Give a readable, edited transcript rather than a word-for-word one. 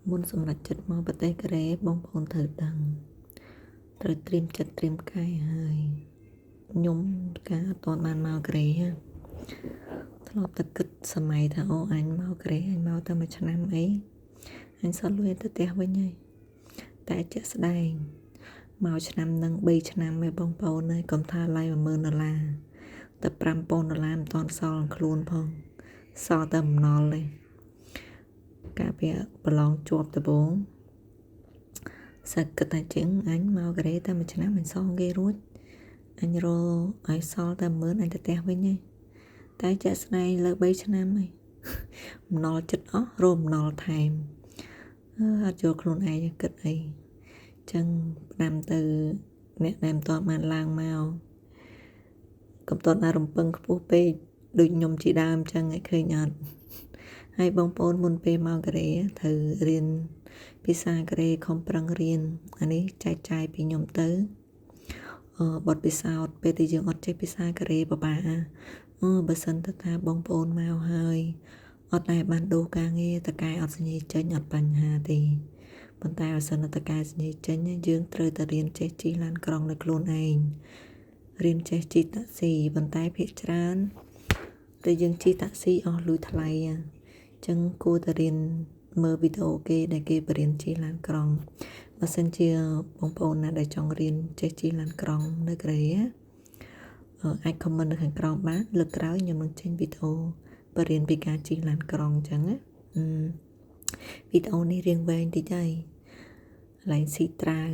មុនសម្រាប់ចិត្តមកប្រទេសកូរ៉េបងប្អូនត្រូវដឹងត្រូវត្រៀមចិត្តត្រៀមកាយហើយខ្ញុំកាលអត់ទាន់បានមកកូរ៉េធ្លាប់តែគិតសម័យថាអូអញមកកូរ៉េអញមកតែមួយឆ្នាំអីអញសល់លុយទៅផ្ទះវិញហើយតែជាក់ស្ដែងមកឆ្នាំនឹង3ឆ្នាំហើយបងប្អូនហើយកុំថាឡាយ$10000តែ$5000មិនតាន់សល់ខ្លួនផងសល់តែបំណុលទេកាលពីប្រឡងជាប់ដំបងសាគិតថាចឹងអញមកកូរ៉េតែមួយឆ្នាំមិនសងគេរួចអញរកឲ្យសល់តែ10000អញទៅផ្ទះវិញហើយតែចាក់ស្ដែងលើ3ឆ្នាំហើយបំណុលចិត្តអស់រមបំណុលថែមអត់យកខ្លួនឯងគិតអីចឹងផ្ដាំទៅអ្នកដែលមិនទាន់បានឡើងមកកុំទាន់អារំពឹងខ្ពស់ពេកដូចខ្ញុំជាដើមចឹងឲ្យឃើញអត់ហើយបងប្អូនមុនពេលមកកូរ៉េត្រូវរៀនភាសាកូរ៉េខំប្រឹងរៀនអានេះចែកចាយពីខ្ញុំទៅបទពិសោធន៍ពេលដែលយើងអត់ចេះភាសាកូរ៉េពិបាកបើសិនទៅថាបងប្អូនមកហើយអត់ដែលបានដូរការងារតកែអត់សញ្ញាចេញអត់បញ្ហាទេប៉ុន្តែបើសិនតកែសញ្ញាចេញយើងត្រូវតែរៀនចេះជិះឡានក្រុងដោយខ្លួនឯងរៀនចេះជិះតាក់ស៊ីប៉ុន្តែភាគច្រើនតែយើងជិះតាក់ស៊ីអស់លុយថ្លៃចឹងគួរតែរៀនមើលវីដេអូគេដែលគេបរៀនជិះឡានក្រុងបើសិនជាបងប្អូនណាដែលចង់រៀនចេះជិះឡានក្រុងនៅកូរ៉េអាច comment នៅខាងក្រោមបានលើកក្រោយខ្ញុំនឹងចេញវីដេអូបរៀនពីការជិះឡានក្រុងចឹងណាវីដេអូនេះរៀងវែងតិចហើយឡើងស៊ីត្រាវ